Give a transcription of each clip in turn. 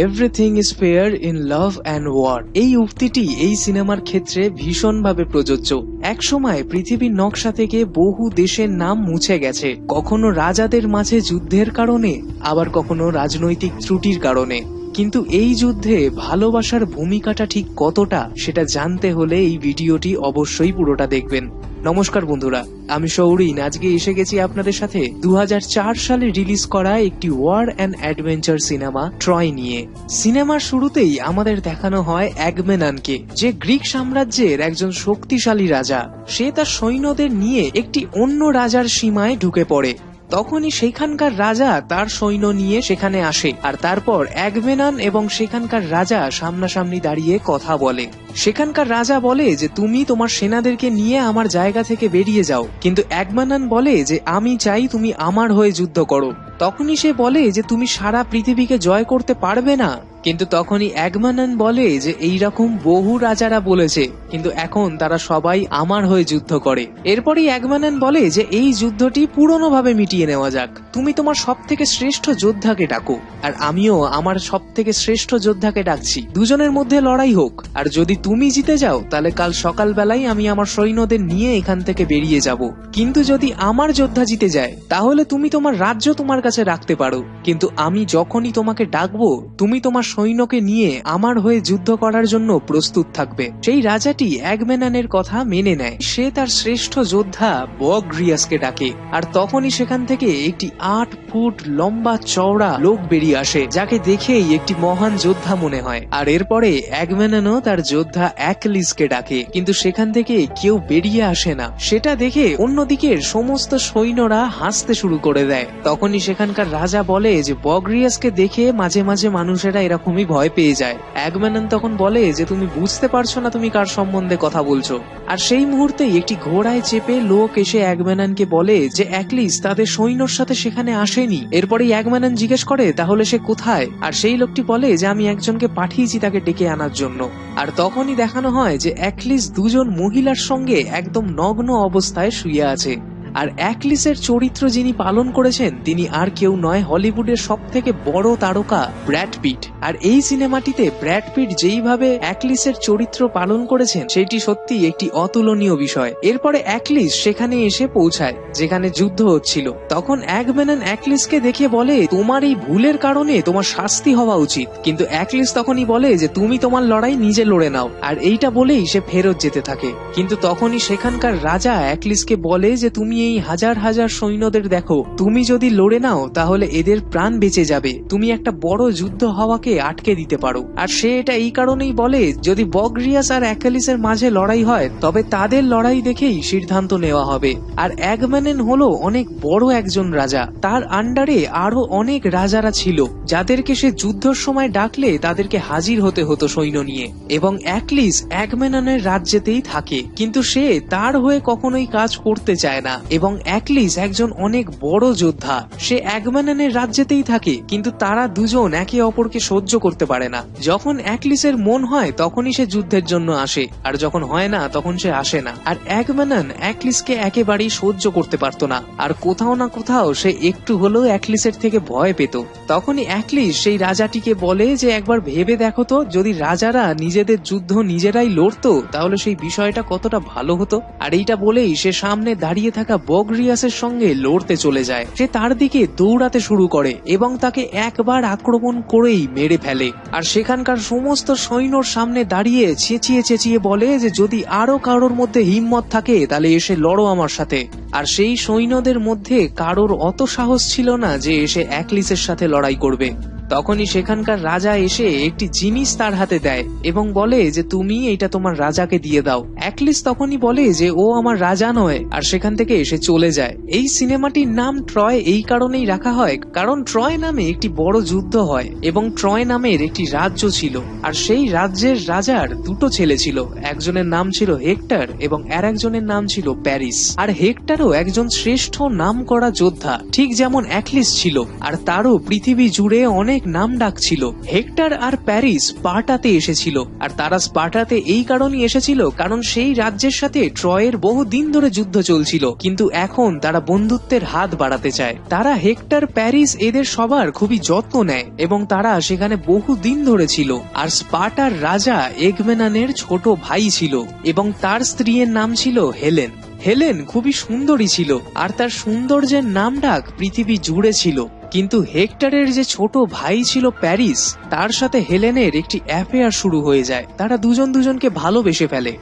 Everything is fair in love and war. এই উক্তিটি এই সিনেমার ক্ষেত্রে ভীষণভাবে প্রযোজ্য। একসময় পৃথিবীর নকশা থেকে বহু দেশের নাম মুছে গেছে, কখনো রাজাদের মাঝে যুদ্ধের কারণে, আবার কখনো রাজনৈতিক ত্রুটির কারণে। কিন্তু এই যুদ্ধে ভালোবাসার ভূমিকাটা ঠিক কতটা সেটা জানতে হলে এই ভিডিওটি অবশ্যই পুরোটা দেখবেন। নমস্কার বন্ধুরা, আমি সৌরিন। আজকে এসে গেছি আপনাদের সাথে 2004 সালে রিলিজ করা একটি war and adventure cinema Troy নিয়ে। সিনেমার শুরুতেই আমাদের দেখানো হয় অ্যাগামেমননকে, যে গ্রিক সাম্রাজ্যের একজন শক্তিশালী রাজা। সে তার সৈন্যদের নিয়ে একটি অন্য রাজার সীমায় ঢুকে পড়ে। তখনই সেখানকার রাজা তার সৈন্য নিয়ে সেখানে আসে, আর তারপর অ্যাগামেমনন এবং সেখানকার রাজা সামনাসামনি দাঁড়িয়ে কথা বলে। সেখানকার রাজা বলে যে তুমি তোমার সেনাদেরকে নিয়ে আমার জায়গা থেকে বেরিয়ে যাও, কিন্তু অ্যাগামেমনন বলে যে আমি চাই তুমি আমার হয়ে যুদ্ধ করো। তখনই সে বলে যে তুমি সারা পৃথিবীকে জয় করতে পারবে না। কিন্তু তখনই অ্যাগামেমনন বলে যে এইরকম বহু রাজারা বলেছে, কিন্তু এখন তারা সবাই আমার হয়ে যুদ্ধ করে। এরপরই অ্যাগামেমনন বলে যে এই যুদ্ধটি পুরনো ভাবে মিটিয়ে নেওয়া যাক। তুমি তোমার সব থেকে শ্রেষ্ঠ যোদ্ধাকে ডাকো, আর আমিও আমার সব থেকে শ্রেষ্ঠ যোদ্ধাকে ডাকছি। দুজনের মধ্যে লড়াই হোক, আর যদি তুমি জিতে যাও তাহলে কাল সকালবেলায় আমি আমার সৈন্যদের নিয়ে এখান থেকে বেরিয়ে যাব। কিন্তু যদি আমার যোদ্ধা জিতে যায় তাহলে তুমি তোমার রাজ্য তোমার কাছে রাখতে পারো, কিন্তু আমি যখনই তোমাকে ডাকবো তুমি তোমার সৈন্যকে নিয়ে আমার হয়ে যুদ্ধ করার জন্য প্রস্তুত থাকবে। সেই রাজাটি অ্যাগামেমননের কথা মেনে নেয়। সে তার শ্রেষ্ঠ যোদ্ধা বগ্রিয়াসকে ডাকে, আর তখনই সেখান থেকে একটি 8 ফুট লম্বা চওড়া লোক বেরিয়ে আসে, যাকে দেখেই একটি মহান যোদ্ধা মনে হয়। আর এরপরে অ্যাগামেমননও তার যোদ্ধা অ্যাকিলিসকে ডাকে, কিন্তু সেখান থেকে কেউ বেরিয়ে আসে না। সেটা দেখে অন্যদিকের সমস্ত সৈন্যরা হাসতে শুরু করে দেয়। তখনই সেখানকার রাজা বলে যে বগ্রিয়াসকে দেখে মাঝে মাঝে মানুষেরা এরকমই ভয় পেয়ে যায়। অ্যাগামেমনন তখন বলে যে তুমি বুঝতে পারছো না তুমি কার সম্বন্ধে কথা বলছো। আর সেই মুহূর্তেই একটি ঘোড়ায় চেপে লোক এসে অ্যাগামেমননকে বলে যে অ্যাকিলিস তাদের সৈন্যর সাথে সেখানে আসেনি। এরপরেই অ্যাগামেমনন জিজ্ঞেস করে তাহলে সে কোথায়, আর সেই লোকটি বলে যে আমি একজনকে পাঠিয়েছি তাকে ডেকে আনার জন্য। আর তখনই দেখানো হয় যে অ্যাকিলিস দুজন মহিলার সঙ্গে একদম নগ্ন অবস্থায় শুয়ে আছে। আর অ্যাকিলিসের চরিত্র যিনি পালন করেছেন তিনি আর কেউ নয়, হলিউডের সব থেকে বড় তারকা ব্র্যাড পিট। আর এই সিনেমাটিতে ব্র্যাড পিট যেইভাবে অ্যাকিলিসের চরিত্র পালন করেছেন সেটি সত্যি একটি অতুলনীয় বিষয়। এরপরে অ্যাকিলিস সেখানে এসে পৌঁছায় যেখানে যুদ্ধ হচ্ছিল। তখন অ্যাগামেমনন অ্যাকিলিসকে দেখে বলে তোমার এই ভুলের কারণে তোমার শাস্তি হওয়া উচিত। কিন্তু অ্যাকিলিস তখনই বলে যে তুমি তোমার লড়াই নিজে লড়ে নাও, আর এইটা বলেই সে ফেরত যেতে থাকে। কিন্তু তখনই সেখানকার রাজা অ্যাকিলিসকে বলে যে তুমি এই হাজার হাজার সৈন্যদের দেখো, তুমি যদি লড়ে নাও তাহলে এদের প্রাণ বেঁচে যাবে, তুমি একটা বড় যুদ্ধ হওয়াকে আটকে দিতে পারো। আর সে এটা এই কারণেই বলে যদি বগ্রিয়াস আর অ্যাকিলিসের মাঝে লড়াই হয় তবে তাদের লড়াই দেখেই সিদ্ধান্ত নেওয়া হবে। আর অ্যাগামেমনন হলো অনেক বড় একজন রাজা, তার আন্ডারে আরো অনেক রাজারা ছিল যাদেরকে সে যুদ্ধের সময় ডাকলে তাদেরকে হাজির হতে হতো সৈন্য নিয়ে। এবং অ্যাকিলিস অ্যাগামেমননের রাজ্যেতেই থাকে, কিন্তু সে তার হয়ে কখনোই কাজ করতে চায় না। এবং অ্যাকিলিস একজন অনেক বড় যোদ্ধা, সে অ্যাগামেমননের রাজ্যেতেই থাকে, কিন্তু তারা দুজন একে অপরকে সহ্য করতে পারে না। যখন অ্যাকিলিসের মন হয় তখনই সে যুদ্ধের জন্য আসে, আর যখন হয় না তখন সে আসে না। আর অ্যাগামেমনন অ্যাকিলিসকে একেবারেই সহ্য করতে পারতো না, আর কোথাও না কোথাও সে একটু হলেও অ্যাকিলিসের থেকে ভয় পেত। তখনই অ্যাকিলিস সেই রাজাটিকে বলে যে একবার ভেবে দেখো তো, যদি রাজারা নিজেদের যুদ্ধ নিজেরাই লড়তো তাহলে সেই বিষয়টা কতটা ভালো হতো। আর এইটা বলেই সে সামনে দাঁড়িয়ে থাকা বগ্রিয়াসের সঙ্গে লড়তে চলে যায়। সে তার দিকে দৌড়াতে শুরু করে এবং তাকে একবার আক্রমণ করেই মেরে ফেলে। আর সেখানকার সমস্ত সৈন্যর সামনে দাঁড়িয়ে চেঁচিয়ে চেঁচিয়ে বলে যে যদি আরো কারোর মধ্যে হিম্মত থাকে তাহলে এসে লড়ো আমার সাথে। আর সেই সৈন্যদের মধ্যে কারোর অত সাহস ছিল না যে এসে অ্যাকিলিসের সাথে লড়াই করবে। তখনই সেখানকার রাজা এসে একটি জিনিস তার হাতে দেয় এবং বলে যে তুমি এটা তোমার রাজাকে দিয়ে দাও। অ্যাকিলিস তখনই বলে যে ও আমার রাজা নয়, আর সেখান থেকে এসে চলে যায়। এই সিনেমাটির নাম ট্রয় এই কারণেই রাখা হয় কারণ ট্রয় নামে একটি বড় যুদ্ধ হয় এবং ট্রয় নামের একটি রাজ্য ছিল। আর সেই রাজ্যের রাজার দুটো ছেলে ছিল, একজনের নাম ছিল হেক্টর এবং আর একজনের নাম ছিল প্যারিস। আর হেক্টরও একজন শ্রেষ্ঠ নাম করা যোদ্ধা, ঠিক যেমন অ্যাকিলিস ছিল। আর তারও পৃথিবী জুড়ে অনেক অনেক নাম ডাক ছিল। হেক্টর আর প্যারিস স্পার্টাতে এসেছিল, আর তারা স্পার্টাতে এই কারণে এসেছিল কারণ সেই রাজ্যের সাথে ট্রয়ের বহু দিন ধরে যুদ্ধ চলছিল, কিন্তু এখন তারা বন্ধুত্বের হাত বাড়াতে চায়। তারা হেক্টর, প্যারিস এদের সবার খুবই যত্ন নেয় এবং তারা সেখানে বহু দিন ধরে ছিল। আর স্পার্টার রাজা এগমেনানের ছোট ভাই ছিল এবং তার স্ত্রীর নাম ছিল হেলেন। হেলেন খুবই সুন্দরী ছিল আর তার সৌন্দর্যের নাম ডাক পৃথিবী জুড়ে ছিল। কিন্তু হেক্টরের যে ছোট ভাই ছিল প্যারিস, তার সাথে হেলেনের একটি অ্যাফেয়ার শুরু হয়ে যায়। তারা দুজন দুজনকে ভালোবেসে ফেলে।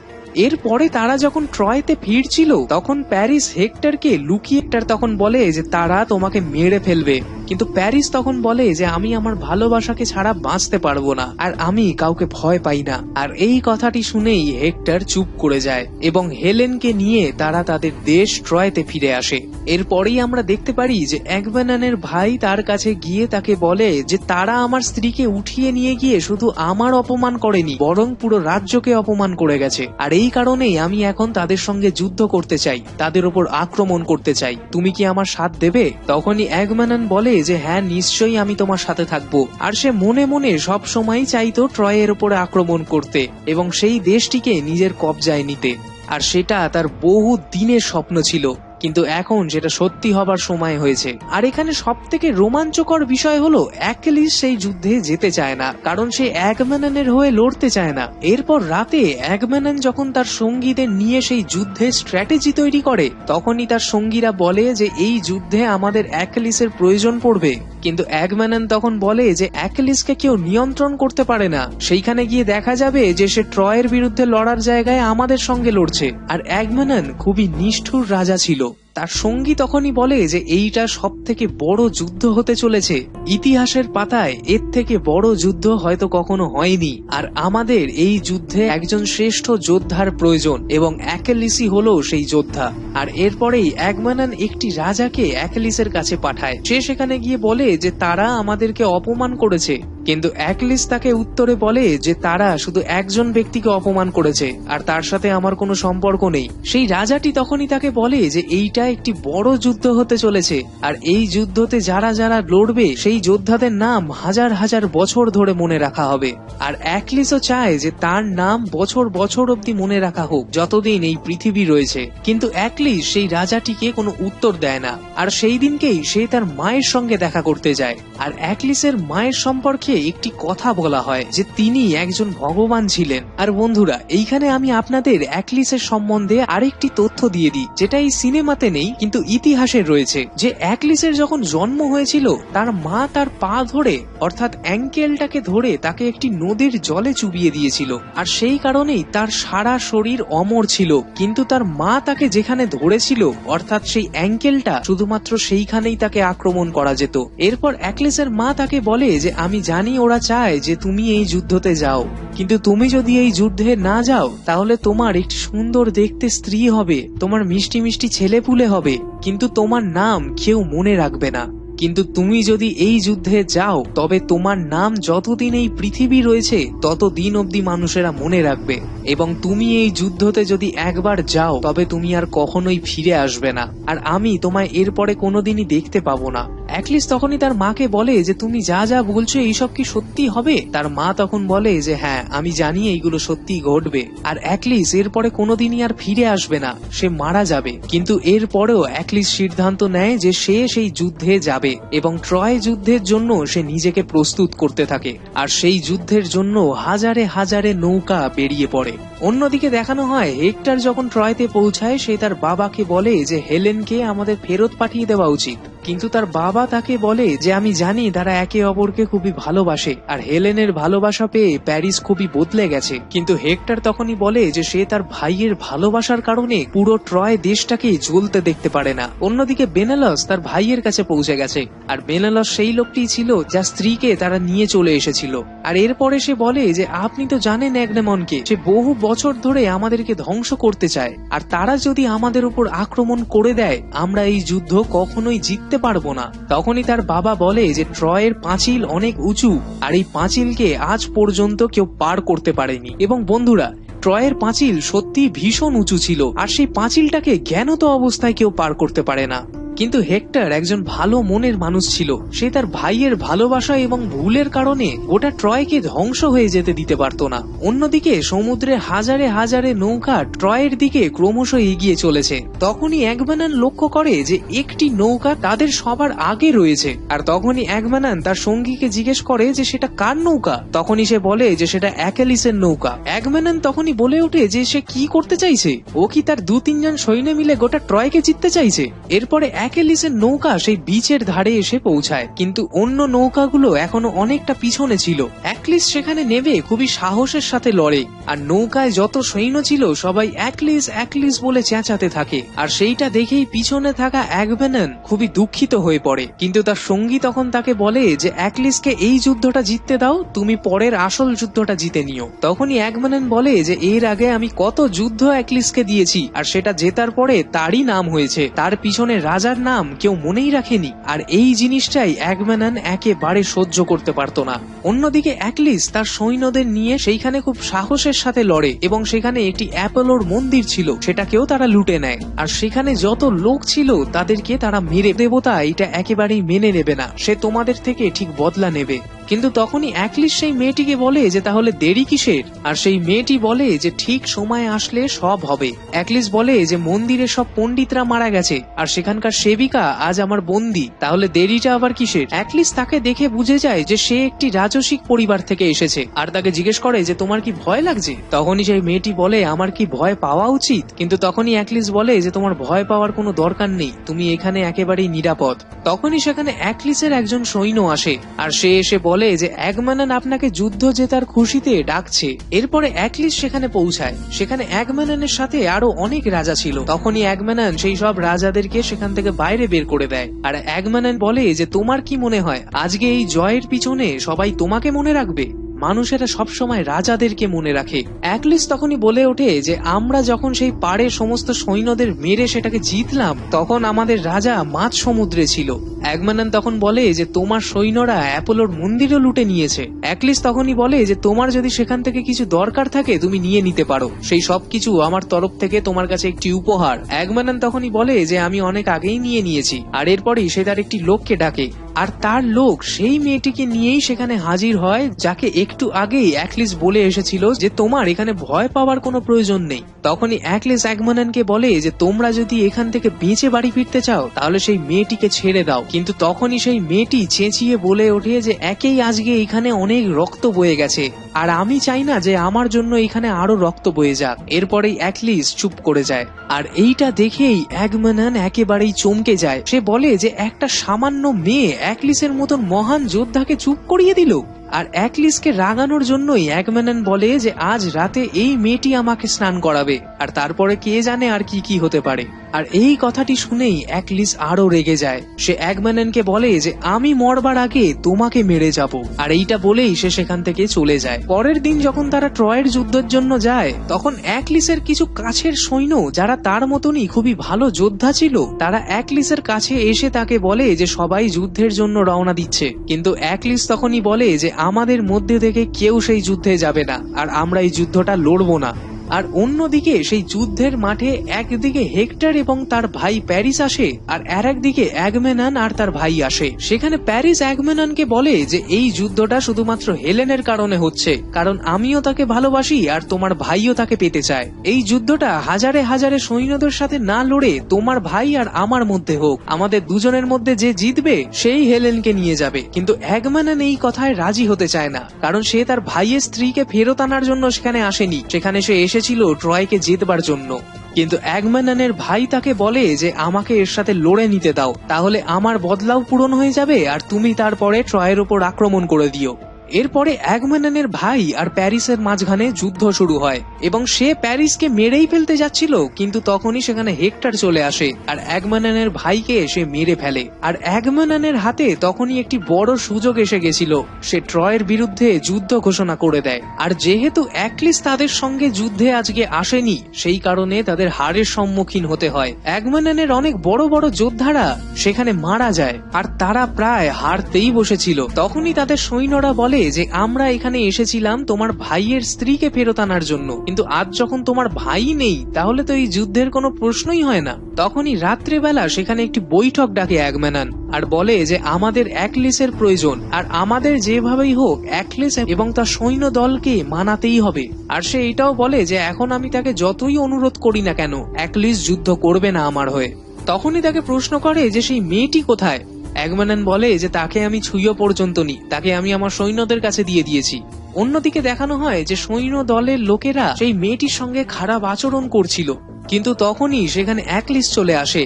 এরপরে তারা যখন ট্রয়তে ফিরছিল তখন প্যারিস হেক্টরকে লুকিয়ে তখন বলে যে তারা তোমাকে মেরে ফেলবে, কিন্তু প্যারিস তখন বলে যে আমি আমার ভালোবাসাকে ছাড়া বাঁচতে পারবো না আর আমি কাউকে ভয় পাই না। আর এই কথাটি শুনেই হেক্টর চুপ করে যায় এবং হেলেনকে নিয়ে তারা তাদের দেশ ট্রয়তে ফিরে আসে। এরপরেই আমরা দেখতে পারি যে এগমেনানের ভাই তার কাছে গিয়ে তাকে বলে যে তারা আমার স্ত্রীকে উঠিয়ে নিয়ে গিয়ে শুধু আমার অপমান করেনি, বরং পুরো রাজ্যকে অপমান করে গেছে। আর এই কারণেই আমি এখন তাদের সঙ্গে যুদ্ধ করতে চাই, তাদের উপর আক্রমণ করতে চাই। তুমি কি আমার সাথ দেবে? তখনই এগমেনান বলে যে হ্যাঁ, নিশ্চয়ই আমি তোমার সাথে থাকবো। আর সে মনে মনে সব সময় চাইতো ট্রয়ের উপরে আক্রমণ করতে এবং সেই দেশটিকে নিজের কবজায় নিতে। আর সেটা তার বহু দিনের স্বপ্ন ছিল, কিন্তু এখন সেটা সত্যি হবার সময় হয়েছে। আর এখানে সব থেকে রোমাঞ্চকর বিষয় হলো অ্যাকিলিস সেই যুদ্ধে যেতে চায় না, কারণ সে এগমেনানের হয়ে লড়তে চায় না। এরপর রাতে এগমেনান যখন তার সঙ্গীদের নিয়ে সেই যুদ্ধে স্ট্র্যাটেজি তৈরি করে, তখনই তার সঙ্গীরা বলে যে এই যুদ্ধে আমাদের অ্যাকিলিসের প্রয়োজন পড়বে। কিন্তু এগমেনান তখন বলে যে অ্যাকিলিসকে কেউ নিয়ন্ত্রণ করতে পারে না, সেইখানে গিয়ে দেখা যাবে যে সে ট্রয়ের বিরুদ্ধে লড়ার জায়গায় আমাদের সঙ্গে লড়ছে। আর এগমেনান খুবই নিষ্ঠুর রাজা ছিল। তার সঙ্গী তখনই বলে যে এইটা সব থেকে বড় যুদ্ধ হতে চলেছে, ইতিহাসের পাতায় এর থেকে বড় যুদ্ধ হয়তো কখনো হয়নি, আর আমাদের এই যুদ্ধে একজন শ্রেষ্ঠ যোদ্ধার প্রয়োজন এবং অ্যাকিলিসই হলো সেই যোদ্ধা। আর এরপরেই এগমেনান একটি রাজাকে অ্যাকিলিসের কাছে পাঠায়। সে সেখানে গিয়ে বলে যে তারা আমাদেরকে অপমান করেছে, কিন্তু অ্যাকিলিস তাকে উত্তরে বলে যে তারা শুধু একজন ব্যক্তিকে অপমান করেছে আর তার সাথে আমার কোনো সম্পর্ক নেই। সেই রাজাটি তখনই তাকে বলে যে এইটা একটি বড় যুদ্ধ হতে চলেছে, আর এই যুদ্ধতে যারা যারা লড়বে সেই যোদ্ধাদের নাম হাজার হাজার বছর ধরে মনে রাখা হবে। আর অ্যাকিলিসও চায় যে তার নাম বছর বছর অব্দি মনে রাখা হোক, যতদিন এই পৃথিবী রয়েছে। কিন্তু অ্যাকিলিস সেই রাজাটিকে কোনো উত্তর দেয় না। আর সেই দিনকেই সে তার মায়ের সঙ্গে দেখা করতে যায়। আর অ্যাকিলিসের মায়ের সম্পর্কে একটি কথা বলা হয় যে তিনি একজন ভগবান ছিলেন। আর বন্ধুরা, এইখানে আমি আপনাদের অ্যাকিলিসের সম্বন্ধে আরেকটি তথ্য দিয়ে দিই, যেটা এই সিনেমাতে নেই কিন্তু ইতিহাসে রয়েছে। যে অ্যাকিলিসের যখন জন্ম হয়েছিল, তার মা তার পা ধরে অর্থাৎ অ্যাঙ্কেলটাকে ধরে তাকে একটি নদীর জলে চুবিয়ে দিয়েছিল। আর সেই কারণেই তার সারা শরীর অমর ছিল, কিন্তু তার মা তাকে যেখানে ধরেছিল অর্থাৎ সেই অ্যাঙ্কেলটা, শুধুমাত্র সেইখানেই তাকে আক্রমণ করা যেত। এরপর অ্যাকিলিসের মা তাকে বলে যে আমি জানি ওরা চায় যে তুমি এই যুদ্ধতে যাও, কিন্তু তুমি যদি এই যুদ্ধে না যাও তাহলে তোমার একটি সুন্দর দেখতে স্ত্রী হবে, তোমার মিষ্টি মিষ্টি ছেলেপুলে হবে, কিন্তু তোমার নাম কেউ মনে রাখবে না। কিন্তু তুমি যদি এই যুদ্ধে যাও তবে তোমার নাম যতদিন এই পৃথিবী রয়েছে ততদিন অবধি মানুষেরা মনে রাখবে, এবং তুমি এই যুদ্ধতে যদি একবার যাও তবে তুমি আর কখনোই ফিরে আসবে না, আর আমি তোমায় এরপরে কোনোদিনই দেখতে পাবো না। অ্যাকিলিস তখনই তার মাকে বলে যে তুমি যা যা বলছো এইসব কি সত্যি হবে? তার মা তখন বলে যে হ্যাঁ, আমি জানি এইগুলো সত্যি ঘটবে। আর অ্যাকিলিস এরপরে কোনোদিনই আর ফিরে আসবে না, সে মারা যাবে। কিন্তু এরপরেও অ্যাকিলিস সিদ্ধান্ত নেয় যে সে সেই যুদ্ধে যাবে এবং ট্রয় যুদ্ধের জন্য সে নিজেকে প্রস্তুত করতে থাকে। আর সেই যুদ্ধের জন্য হাজারে হাজারে নৌকা বেরিয়ে পড়ে। অন্যদিকে দেখানো হয় হেক্টর যখন ট্রয়তে পৌঁছায়, সে তার বাবাকে বলে যে হেলেনকে আমাদের ফেরত পাঠিয়ে দেওয়া উচিত। কিন্তু তার বাবা তাকে বলে যে আমি জানি তারা একে অপরকে খুবই ভালোবাসে, আর হেলেনের ভালোবাসা পেয়ে প্যারিস খুবই বদলে গেছে। কিন্তু হেক্টর তখনই বলে যে সে তার ভাইয়ের ভালোবাসার কারণে পুরো ট্রয় দেশটাকে জ্বলতে দেখতে পারে না। অন্যদিকে বেনেলস তার ভাইয়ের কাছে পৌঁছে গেছে, আর বেনেলস সেই লোকটি ছিল যার স্ত্রীকে তারা নিয়ে চলে এসেছিল। আর এরপরে সে বলে যে আপনি তো জানেন এগমেননকে, সে বহু বছর ধরে আমাদেরকে ধ্বংস করতে চায়, আর তারা যদি আমাদের উপর আক্রমণ করে দেয় আমরা এই যুদ্ধ কখনোই জিততে পারবো না। তখনই তার বাবা বলে যে ট্রয়ের পাঁচিল অনেক উঁচু, আর এই পাঁচিলকে আজ পর্যন্ত কেউ পার করতে পারেনি। এবং বন্ধুরা, ট্রয়ের পাঁচিল সত্যি ভীষণ উঁচু ছিল, আর সেই পাঁচিলটাকে জ্ঞানত অবস্থায় কেউ পার করতে পারে না। কিন্তু হেক্টর একজন ভালো মনের মানুষ ছিল। সে তার ভাইয়ের ভালোবাসা এবং ভুলের কারণে গোটা ট্রয়কে ধ্বংস হয়ে যেতে দিতে পারত না। অন্যদিকে সমুদ্রে হাজারে হাজারে নৌকা ট্রয়ের দিকে ক্রমশ এগিয়ে চলেছে। তখনই অ্যাগামেমনন লক্ষ্য করে যে একটি নৌকা তাদের সবার আগে রয়েছে। আর তখনই অ্যাগামেমনন তার সঙ্গীকে জিজ্ঞেস করে যে সেটা কার নৌকা। তখনই সে বলে যে সেটা অ্যাকেলিসের নৌকা। অ্যাগামেমনন তখনই বলে ওঠে যে সে কি করতে চাইছে, ও কি তার 2-3 জন সৈন্য মিলে গোটা ট্রয়কে জিততে চাইছে। এরপরে অ্যাকেলিসের নৌকা সেই বিচের ধারে এসে পৌঁছায়, কিন্তু অন্য নৌকাগুলো এখনো অনেকটা পিছনে ছিল। অ্যাকলিস সেখানে নেমে খুবই সাহসের সাথে লড়ে, আর নৌকায় যত সৈন্য ছিল সবাই অ্যাকলিস অ্যাকলিস বলে চেঁচাতে থাকে। আর সেইটা দেখেই পিছনে থাকা অ্যাগামেমনন খুবই দুঃখিত হয়ে পড়ে। কিন্তু তার সঙ্গী তখন তাকে বলে যে অ্যাকলিসকে এই যুদ্ধটা জিততে দাও, তুমি পরের আসল যুদ্ধটা জিতে নিও। তখনই অ্যাগামেমনন বলে যে এর আগে আমি কত যুদ্ধ অ্যাকলিসকে দিয়েছি, আর সেটা জেতার পরে তারই নাম হয়েছে, তার পিছনে রাজার নাম কেউ মনেই রাখেনি। আর এই জিনিসটাই অ্যাগামেমনন একেবারে সহ্য করতে পারত না। অন্যদিকে অ্যাকলিস তার সৈন্যদের নিয়ে সেইখানে খুব সাহসের সাথে লড়ে, এবং সেখানে একটি অ্যাপোলোর মন্দির ছিল, সেটাকেও তারা লুটে নেয়। আর সেখানে যত লোক ছিল তাদেরকে তারা মেরে, দেবতা এটা একেবারেই মেনে নেবে না, সে তোমাদের থেকে ঠিক বদলা নেবে। কিন্তু তখনই অ্যাকলিস সেই মেয়েটিকে বলে যে তাহলে দেরি কিসের। আর সেই মেয়েটি বলে যে ঠিক সময় আসলে সব হবে। অ্যাকলিস বলে যে মন্দিরে সব পণ্ডিতরা মারা গেছে, আর সেখানকার সেবিকা আজ আমার বন্দী, তাহলে দেরিটা আবার কিসের। অ্যাকলিস তাকে দেখে বুঝে যায় যে সে একটি রাজসিক পরিবার থেকে এসেছে, আর তাকে জিজ্ঞেস করে যে তোমার কি ভয় লাগছে। তখনই সেই মেয়েটি বলে আমার কি ভয় পাওয়া উচিত। কিন্তু তখনই অ্যাকলিস বলে যে তোমার ভয় পাওয়ার কোনো দরকার নেই, তুমি এখানে একেবারেই নিরাপদ। তখনই সেখানে অ্যাকলিসের একজন সৈন্য আসে, আর সে এসে বলে যে অ্যাগামেমনন আপনাকে যুদ্ধ জেতার খুশিতে ডাকছে। এরপরে অ্যাকলিস সেখানে পৌঁছায়। সেখানে অ্যাগামেমননের সাথে আরো অনেক রাজা ছিল। তখনই অ্যাগামেমনন সেই সব রাজাদেরকে সেখান থেকে বাইরে বের করে দেয়। আর অ্যাগামেমনন বলে যে তোমার কি মনে হয় আজকে এই জয়ের পিছনে সবাই তোমাকে মনে রাখবে? মানুষেরা সবসময় রাজাদেরকে মনে রাখে। অ্যাকলিস তখনই বলে ওঠে যে আমরা যখন সেই পাড়ে সমস্ত সৈন্যদের মেরে সেটাকে জিতলাম, তখন আমাদের রাজা মাঝ সমুদ্রে ছিল। অ্যাগামেমনন তখন বলে যে তোমার সৈন্যরা অ্যাপোলোর মন্দিরও লুটে নিয়েছে। অ্যাকলিস তখনই বলে যে তোমার যদি সেখান থেকে কিছু দরকার থাকে তুমি নিয়ে নিতে পারো, সেই সব কিছু আমার তরফ থেকে তোমার কাছে একটি উপহার। অ্যাগামেমনন তখনই বলে যে আমি অনেক আগেই নিয়ে নিয়েছি। আর এরপরই সে তার একটি লোককে ডাকে, আর তার লোক সেই মেয়েটিকে নিয়েই সেখানে হাজির হয়, যাকে একটু আগেই অ্যাকলিস বলে এসেছিল যে তোমার এখানে ভয় পাওয়ার কোনো প্রয়োজন নেই। তখনই অ্যাকলিস অ্যাগামেমননকে বলে যে তোমরা যদি এখান থেকে বেঁচে বাড়ি ফিরতে চাও তাহলে সেই মেয়েটিকে ছেড়ে দাও। কিন্তু তখনই সেই মেয়েটি চেঁচিয়ে বলে ওঠে যে একেই আজকে এখানে অনেক রক্ত বয়ে গেছে, আর আমি চাই না যে আমার জন্য এখানে আরো রক্ত বয়ে যাক। এরপরেই অ্যাকলিস চুপ করে যায়। আর এইটা দেখেই অ্যাগামেমনন একেবারেই চমকে যায়। সে বলে যে একটা সামান্য মেয়ে অ্যাকলিসের মতন মহান যোদ্ধাকে চুপ করিয়ে দিল। আর অ্যাকলিসকে রাগানোর জন্যই অ্যাগামেমনন বলে যে আজ রাতে এই মেয়েটি আমাকে স্নান করাবে, আর তারপরে কে জানে আর কি কি হতে পারে। আর এই কথাটি শুনেই অ্যাকলিস আরো রেগে যায়। সে অ্যাগামেমননকে বলে যে আমি মরবার আগে তোমাকে মেরে যাব। আর এইটা বলেই সে সেখান থেকে চলে যায়। পরের দিন যখন তারা ট্রয়ের যুদ্ধের জন্য যায়, তখন অ্যাকলিসের কিছু কাছের সৈন্য যারা তার মতনই খুবই ভালো যোদ্ধা ছিল, তারা অ্যাকলিসের কাছে এসে তাকে বলে যে সবাই যুদ্ধের জন্য রওনা দিচ্ছে। কিন্তু অ্যাকলিস তখনই বলে যে আমাদের মধ্যে থেকে কেউ সেই যুদ্ধে যাবে না, আর আমরা এই যুদ্ধটা লড়বো না। আর অন্যদিকে সেই যুদ্ধের মাঠে একদিকে হেক্টর এবং তার ভাই প্যারিস আসে, আর আর একদিকে অ্যাগামেমনন আর তার ভাই আসে। সেখানে প্যারিস অ্যাগামেমননকে বলে যে এই যুদ্ধটা শুধুমাত্র হেলেনের কারণে হচ্ছে, কারণ আমিও তাকে ভালোবাসি আর তোমার ভাইও তাকে পেতে চায়। এই যুদ্ধটা হাজারে হাজারে সৈন্যদের সাথে না লড়ে তোমার ভাই আর আমার মধ্যে হোক, আমাদের দুজনের মধ্যে যে জিতবে সেই হেলেনকে নিয়ে যাবে। কিন্তু অ্যাগামেমনন এই কথায় রাজি হতে চায় না, কারণ সে তার ভাইয়ের স্ত্রীকে ফেরত আনার জন্য সেখানে আসেনি, সেখানে সে এসেছিল ট্রয়কে জিতবার জন্য। কিন্তু অ্যাগামেমননের ভাই তাকে বলে যে আমাকে এর সাথে লড়ে নিতে দাও, তাহলে আমার বদলাও পূরণ হয়ে যাবে, আর তুমি তারপরে ট্রয়ের উপর আক্রমণ করে দিও। এরপরে অ্যাগামেমননের ভাই আর প্যারিসের মাঝখানে যুদ্ধ শুরু হয়, এবং সে প্যারিসকে মেরেই ফেলতে যাচ্ছিল, কিন্তু তখনই সেখানে হেক্টর চলে আসে আর অ্যাগামেমননের ভাইকে সে মেরে ফেলে। আর অ্যাগামেমননের হাতে তখনই একটি বড় সুযোগ এসে গেছিল, সে ট্রয়ের বিরুদ্ধে যুদ্ধ ঘোষণা করে দেয়। আর যেহেতু অ্যাকলিস তাদের সঙ্গে যুদ্ধে আজকে আসেনি, সেই কারণে তাদের হারের সম্মুখীন হতে হয়। অ্যাগামেমননের অনেক বড় বড় যোদ্ধারা সেখানে মারা যায়, আর তারা প্রায় হারতেই বসেছিল। তখনই তাদের সৈন্যরা বলে বলে যে আমরা এখানে এসেছিলাম তোমার ভাইয়ের স্ত্রীকে ফেরত আনার জন্য, কিন্তু আজ যখন তোমার ভাই নেই তাহলে তো এই যুদ্ধের কোনো প্রশ্নই হয় না। তখনই রাত্রেবেলা সেখানে একটি বৈঠক ডাকে অ্যাগমেমনন আর বলে যে আমাদের অ্যাকলিসের প্রয়োজন, আর আমাদের যেভাবেই হোক অ্যাকলিস এবং তার সৈন্য দলকে মানাতেই হবে। আর সে এটাও বলে যে এখন আমি তাকে যতই অনুরোধ করি না কেন অ্যাকলিস যুদ্ধ করবে না আমার হয়ে। তখনই তাকে প্রশ্ন করে যে সেই মেয়েটি কোথায়। অ্যাগমেমনন বলে যে তাকে আমি ছুঁয়ো পর্যন্ত নি, তাকে আমি আমার সৈন্যদের কাছে দিয়ে দিয়েছি। অন্যদিকে দেখানো হয় যে সৈন্য দলের লোকেরা সেই মেয়েটির সঙ্গে খারাপ আচরণ করছিল, কিন্তু তখনই সেখানে অ্যাকলিস চলে আসে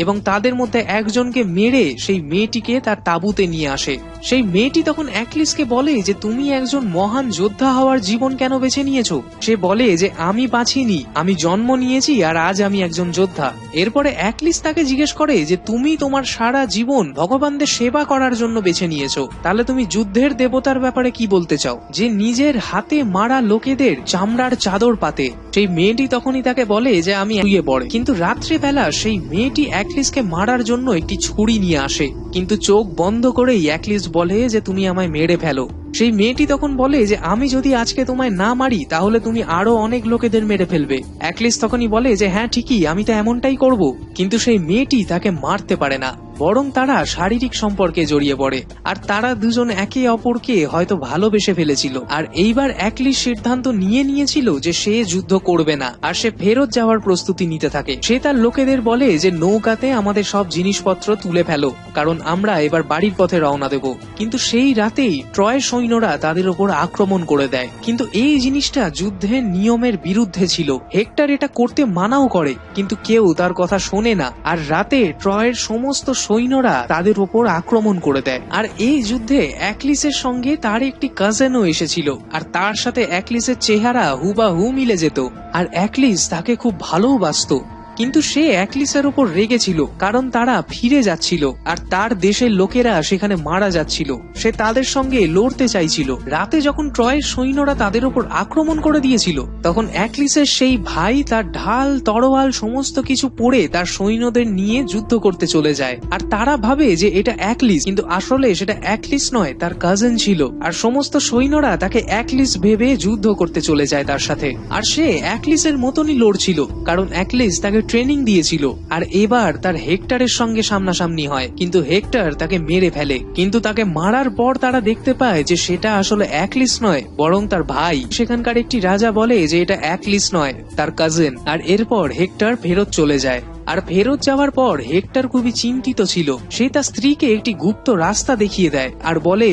এবং তাদের মধ্যে একজনকে মেরে সেই মেয়েটিকে তার তাঁবুতে নিয়ে আসে। সেই মেয়েটি তখন অ্যাকলিসকে বলে যে তুমি একজন মহান যোদ্ধা হওয়ার জীবন কেন বেছে নিয়েছো। সে বলে যে আমি বাঁচিনি, আমি জন্ম নিয়েছি আর আজ আমি একজন যোদ্ধা। এরপরে অ্যাকলিস তাকে জিজ্ঞেস করে যে তুমি তোমার সারা জীবন ভগবানদের সেবা করার জন্য বেছে নিয়েছো, তাহলে তুমি যুদ্ধের দেবতার ব্যাপারে কি বলতে চাও যে নিজের হাতে মারা লোকেদের চামড়ার চাদর পাতে। সেই মেয়েটি তখনই তাকে বলে যে আমি শুয়ে পড়ে, কিন্তু রাত্রিবেলা সেই মেয়েটি অ্যাকলিসকে মারার জন্য একটি ছুরি নিয়ে আসে, কিন্তু চোখ বন্ধ করেই অ্যাকলিস বলে যে তুমি আমায় মেরে ফেলো। সেই মেয়েটি তখন বলে যে আমি যদি আজকে তোমায় না মারি তাহলে তুমি আরো অনেক লোকেদের মেরে ফেলবে। অ্যাকলিস তখনই বলে যে হ্যাঁ ঠিকই, আমি তো এমনটাই করব। কিন্তু সেই মেয়েটি তাকে মারতে পারে না, বরং তারা শারীরিক সম্পর্কে জড়িয়ে পড়ে আর তারা দুজন একে অপরকে হয়তো ভালোবেসে ফেলেছিল। আর এইবার অ্যাকলিস সিদ্ধান্ত নিয়েছিল যে সে যুদ্ধ করবে না আর সে ফেরত যাওয়ার প্রস্তুতি নিতে থাকে। সে তার লোকেদের বলে যে নৌকাতে আমাদের সব জিনিসপত্র তুলে ফেলো, কারণ আমরা এবার বাড়ির পথে রওনা দেব। কিন্তু সেই রাতেই ট্রয়ের সৈন্যরা তাদের উপর আক্রমণ করে দেয়, কিন্তু এই জিনিসটা যুদ্ধের নিয়মের বিরুদ্ধে ছিল। হেক্টর এটা করতে মানাও করে, কিন্তু কেউ তার কথা শোনে না। আর রাতে ট্রয়ের সমস্ত সৈন্যরা তাদের উপর আক্রমণ করে দেয়। আর এই যুদ্ধে অ্যাকলিসের সঙ্গে তার একটি কাজিনও এসেছিল, আর তার সাথে অ্যাকলিসের চেহারা হুবাহু মিলে যেত, আর অ্যাকলিস তাকে খুব ভালোবাসতো। কিন্তু সে অ্যাকলিসের উপর রেগেছিল কারণ তারা ফিরে যাচ্ছিল আর তার দেশের লোকেরা সেখানে মারা যাচ্ছিল। সে তাদের সঙ্গে লড়তে চাইছিল। রাতে যখন ট্রয়ের সৈন্যরা তাদের উপর আক্রমণ করে দিয়েছিল তখন অ্যাকলিসের সেই ভাই তার ঢাল তরোয়াল সমস্ত কিছু পড়ে তার সৈন্যদের নিয়ে যুদ্ধ করতে চলে যায়। আর তারা ভাবে যে এটা অ্যাকলিস, কিন্তু আসলে সেটা অ্যাকলিস নয়, তার কাজিন ছিল। আর সমস্ত সৈন্যরা তাকে অ্যাকলিস ভেবে যুদ্ধ করতে চলে যায় তার সাথে। আর সে অ্যাকলিসের মতনই লড়ছিল কারণ অ্যাকলিস তাকে ট্রেনিং দিয়েছিল। আর এবার তার হেক্টরের সঙ্গে সামনাসামনি হয়, কিন্তু হেক্টর তাকে মেরে ফেলে। কিন্তু তাকে মারার পর তারা দেখতে পায় যে সেটা আসলে অ্যাকলিস নয়, বরং তার ভাই। সেখানকার একটি রাজা বলে যে এটা অ্যাকলিস নয়, তার কাজিন। আর এরপর হেক্টর ফেরত চলে যায়। আর ফেরত যাওয়ার পর হেক্টর খুবই চিন্তিত ছিল। সে তার স্ত্রীকে একটি গুপ্ত রাস্তা দেখিয়ে দেয় আর বলে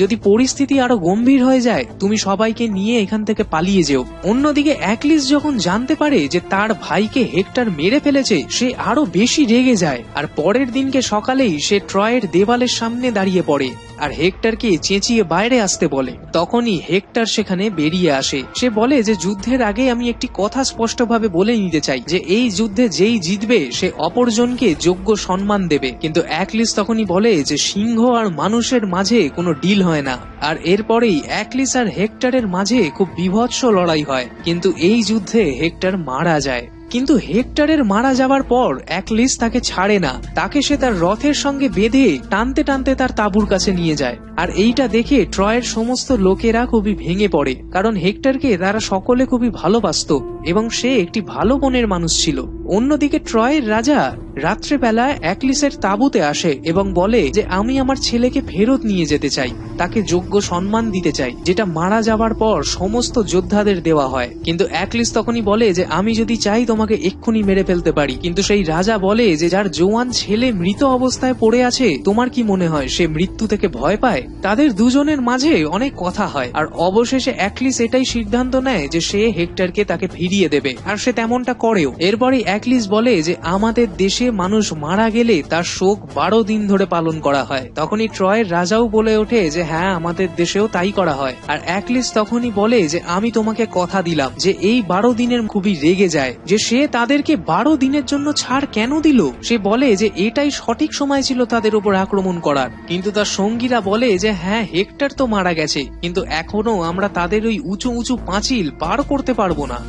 যদি পরিস্থিতি আরো গম্ভীর হয়ে যায় তুমি সবাইকে নিয়ে এখান থেকে পালিয়ে যেও। অন্যদিকে অ্যাকলিস যখন জানতে পারে যে তার ভাইকে হেক্টর মেরে ফেলেছে সে আরো বেশি রেগে যায়। আর পরের দিনকে সকালেই সে ট্রয়ের দেওয়ালের সামনে দাঁড়িয়ে পড়ে আর হেক্টরকে চেঁচিয়ে বাইরে আসতে বলে। তখনই হেক্টর সেখানে বেরিয়ে আসে। সে বলে যে যুদ্ধের আগে আমি একটি কথা স্পষ্টভাবে বলে নিতে চাই যে এই যুদ্ধে যেই জিতবে সে অপরজনকে যোগ্য সম্মান দেবে। কিন্তু অ্যাকলিস তখনই বলে যে সিংহ আর মানুষের মাঝে কোনো ডিল হয় না। আর এরপরেই অ্যাকলিস আর হেক্টরের মাঝে খুব বীভৎস লড়াই হয়, কিন্তু এই যুদ্ধে হেক্টর মারা যায়। কিন্তু হেক্টরের মারা যাওয়ার পর অ্যাকলিস তাকে ছাড়ে না, তাকে সে তার রথের সঙ্গে বেঁধে টানতে টানতে তার তাঁবুর কাছে নিয়ে যায়। আর এইটা দেখে ট্রয়ের সমস্ত লোকেরা খুবই ভেঙে পড়ে, কারণ হেক্টরকে তারা সকলে খুবই ভালোবাসতো এবং সে একটি ভালো মনের মানুষ ছিল। অন্যদিকে ট্রয়ের রাজা রাত্রেবেলা অ্যাকলিসের তাঁবুতে আসে এবং বলে যে আমি আমার ছেলেকে ফেরত নিয়ে যেতে চাই, তাকে যোগ্য সম্মান দিতে চাই যেটা মারা যাওয়ার পর সমস্ত যোদ্ধাদের দেওয়া হয়। কিন্তু অ্যাকলিস তখনই বলে যে আমি যদি চাই তোমাকে এক্ষুনি মেরে ফেলতে পারি। কিন্তু সেই রাজা বলে যে যার জোয়ান ছেলে মৃত অবস্থায় পড়ে আছে তোমার কি মনে হয় সে মৃত্যু থেকে ভয় পায়? তাদের দুজনের মাঝে অনেক কথা হয় আর অবশেষে অ্যাকলিস এটাই সিদ্ধান্ত নেয় যে সে হেক্টরকে তাকে ফিরিয়ে দেবে, আর সে তেমনটা করেও। এরপরে অ্যাকলিস বলে যে আমাদের দেশে মানুষ মারা গেলে তার শোক 12 দিন ধরে পালন করা হয়। তখনই ট্রয়ের রাজাও বলে ওঠে যে হ্যাঁ আমাদের দেশেও তাই করা হয়। আর অ্যাকলিস তখনই বলে যে আমি তোমাকে কথা দিলাম যে এই 12 দিনের খুবই রেগে যায় যে সে তাদেরকে 12 দিনের জন্য ছাড় কেন দিল। সে বলে যে এটাই সঠিক সময় ছিল তাদের উপর আক্রমণ করার। কিন্তু তার সঙ্গীরা বলে যে হ্যাঁ হেক্টর তো মারা গেছে, কিন্তু এখনো আমরা তাদের ওই উঁচু উঁচু পাঁচিল পার করতে পারবো না।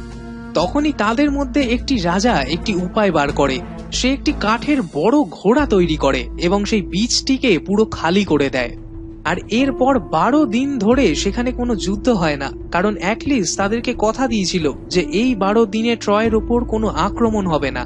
তখনই তাদের মধ্যে একটি রাজা একটি উপায় বার করে। সে একটি কাঠের বড় ঘোড়া তৈরি করে এবং সেই বীজটিকে পুরো খালি করে দেয়। আর এরপর 12 দিন ধরে সেখানে কোনো যুদ্ধ হয় না, কারণ অ্যাকিলিস তাদেরকে কথা দিয়েছিল যে এই 12 দিনে ট্রয়ের উপর কোনো আক্রমণ হবে না।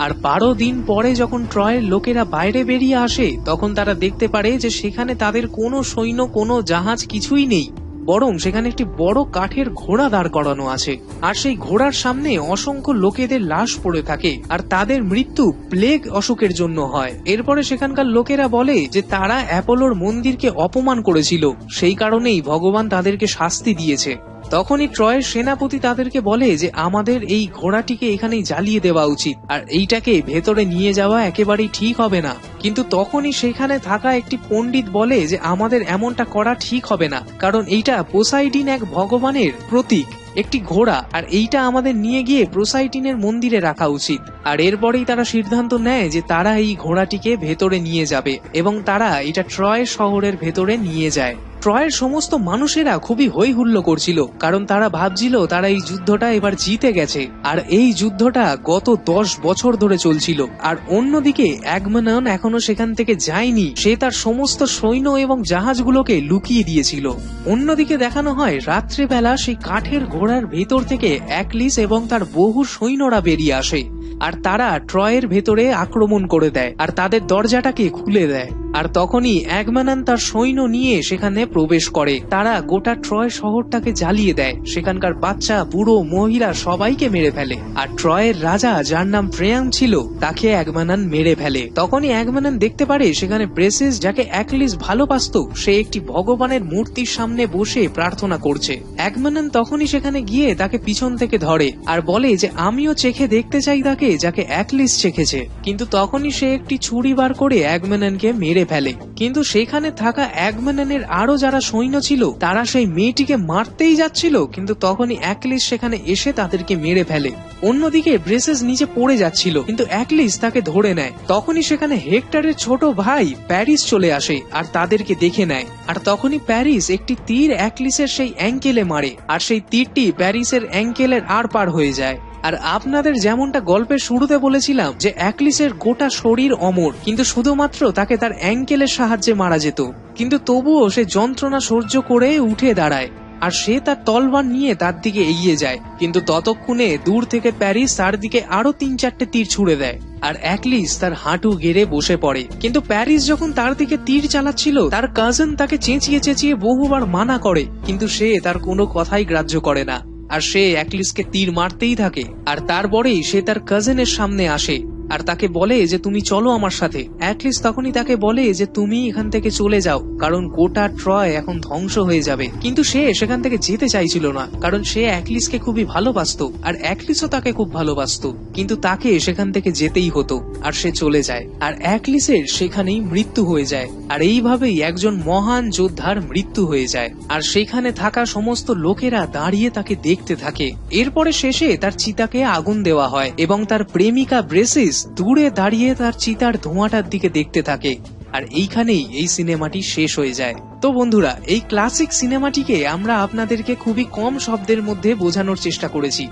আর 12 দিন পরে যখন ট্রয়ের লোকেরা বাইরে বেরিয়ে আসে, তখন তারা দেখতে পারে যে সেখানে তাদের কোনো সৈন্য, কোনো জাহাজ কিছুই নেই, বরং সেখানে একটি বড় কাঠের ঘোড়া দাঁড় করানো আছে। আর সেই ঘোড়ার সামনে অসংখ্য লোকেদের লাশ পড়ে থাকে, আর তাদের মৃত্যু প্লেগ অসুখের জন্য হয়। এরপরে সেখানকার লোকেরা বলে যে তারা অ্যাপোলোর মন্দিরকে অপমান করেছিল, সেই কারণেই ভগবান তাদেরকে শাস্তি দিয়েছে। তখনই ট্রয়ের সেনাপতি তাদেরকে বলে যে আমাদের এই ঘোড়াটিকে এখানেই জ্বালিয়ে দেওয়া উচিত, আর এইটাকে ভেতরে নিয়ে যাওয়া একেবারেই ঠিক হবে না। কিন্তু তখনই সেখানে থাকা একটি পণ্ডিত বলে যে আমাদের এমনটা করা ঠিক হবে না, কারণ এইটা পোসাইডিন, এক ভগবানের প্রতীক, একটি ঘোড়া, আর এইটা আমাদের নিয়ে গিয়ে পোসাইডিনের মন্দিরে রাখা উচিত। আর এরপরেই তারা সিদ্ধান্ত নেয় যে তারা এই ঘোড়াটিকে ভেতরে নিয়ে যাবে এবং তারা এটা ট্রয় শহরের ভেতরে নিয়ে যায়। ট্রয়ের সমস্ত মানুষেরা খুবই হই হুল্লো করছিল, কারণ তারা ভাবছিল তারা এই যুদ্ধটা এবার জিতে গেছে। আর এই যুদ্ধটা গত 10 বছর ধরে চলছিল। আর অন্যদিকে অ্যাগামেমনন এখনো সেখান থেকে যায়নি, সে তার সমস্ত সৈন্য এবং জাহাজগুলোকে লুকিয়ে দিয়েছিল। অন্যদিকে দেখানো হয় রাত্রেবেলা সেই কাঠের ঘোড়ার ভেতর থেকে অ্যাকিলিস এবং তার বহু সৈন্যরা বেরিয়ে আসে, আর তারা ট্রয়ের ভেতরে আক্রমণ করে দেয় আর তাদের দরজাটাকে খুলে দেয়। আর তখনই অ্যাগামেমনন তার সৈন্য নিয়ে সেখানে প্রবেশ করে। তারা গোটা ট্রয় শহরটাকে জ্বালিয়ে দেয়, সেখানকার বাচ্চা, বুড়ো, মহিলা সবাইকে মেরে ফেলে। আর ট্রয়ের রাজা, যার নাম প্রিয়াম ছিল, তাকে অ্যাগামেমনন মেরে ফেলে। তখনই অ্যাগামেমনন দেখতে পারে সেখানে ব্রেসেস, যাকে অ্যাকিলিস ভালোবাসতো, সে একটি ভগবানের মূর্তির সামনে বসে প্রার্থনা করছে। অ্যাগামেমনন তখনই সেখানে গিয়ে তাকে পিছন থেকে ধরে আর বলে যে আমিও চেখে দেখতে চাই তাকে, যাকে অ্যাকিলিস চেখেছে। কিন্তু তখনই সে একটি ছুরি বার করে অ্যাগামেমননকে মেরে ফেলে। কিন্তু সেখানে থাকা অ্যাগামেমননের আরো যারা সৈন্য ছিল, তারা সেই মেয়েটিকে মারতেই যাচ্ছিল, কিন্তু তখনই অ্যাকিলিস সেখানে এসে তাদেরকে মেরে ফেলে। অন্যদিকে ব্রেসেস নিচে পড়ে যাচ্ছিল, কিন্তু অ্যাকিলিস তাকে ধরে নেয়। তখনই সেখানে হেক্টরের ছোট ভাই প্যারিস চলে আসে আর তাদেরকে দেখে নেয়। আর তখনই প্যারিস একটি তীর অ্যাকিলিসের সেই অ্যাঙ্কেলে মারে, আর সেই তীরটি প্যারিসের অ্যাঙ্কেলের আর পার হয়ে যায়। আর আপনাদের যেমনটা গল্পের শুরুতে বলেছিলাম যে অ্যাকিলিসের গোটা শরীর অমর, কিন্তু শুধুমাত্র তাকে তার অ্যাঙ্কেলের সাহায্যে মারা যেত। কিন্তু তবুও সে যন্ত্রণা সহ্য করে উঠে দাঁড়ায়, আর সে তার তলবার নিয়ে তার দিকে এগিয়ে যায়। কিন্তু ততক্ষণে দূর থেকে প্যারিস তার দিকে আরো 3-4টে তীর ছুড়ে দেয়, আর অ্যাকিলিস তার হাঁটু গেড়ে বসে পড়ে। কিন্তু প্যারিস যখন তার দিকে তীর চালাচ্ছিল, তার কাজিন তাকে চেঁচিয়ে চেঁচিয়ে বহুবার মানা করে, কিন্তু সে তার কোনো কথাই গ্রাহ্য করে না। আর সে অ্যাকিলিসকে তীর মারতেই থাকে। আর তারপরেই সে তার কাজিনের সামনে আসে আর তাকে বলে যে তুমি চলো আমার সাথে। অ্যাকিলিস তখনই তাকে বলে যে তুমি এখান থেকে চলে যাও, কারণ গোটা ট্রয় এখন ধ্বংস হয়ে যাবে। কিন্তু সে সেখান থেকে যেতে চাইছিল না, কারণ সে অ্যাকিলিসকে খুবই ভালোবাসতো, আর অ্যাকিলিসও তাকে খুব ভালোবাসতো। কিন্তু তাকে সেখান থেকে যেতেই হতো, আর সে চলে যায়। আর অ্যাকিলিসের সেখানেই মৃত্যু হয়ে যায়। আর এইভাবেই একজন মহান যোদ্ধার মৃত্যু হয়ে যায়। আর সেখানে থাকা সমস্ত লোকেরা দাঁড়িয়ে তাকে দেখতে থাকে। এরপরে শেষে তার চিতাকে আগুন দেওয়া হয় এবং তার প্রেমিকা ব্রেসেস দূরে দাঁড়িয়ে তার চিতার ধোঁয়াটার দিকে দেখতে থাকে। আর এইখানেই এই সিনেমাটি শেষ হয়ে যায়। তো বন্ধুরা, এই ক্লাসিক সিনেমাটিকে আমরা আপনাদেরকে খুবই কম শব্দের মধ্যে বোঝানোর চেষ্টা করেছি।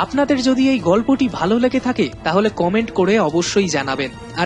আপনাদের যদি এই গল্পটি ভালো লেগে থাকে তাহলে কমেন্ট করে অবশ্যই জানাবেন।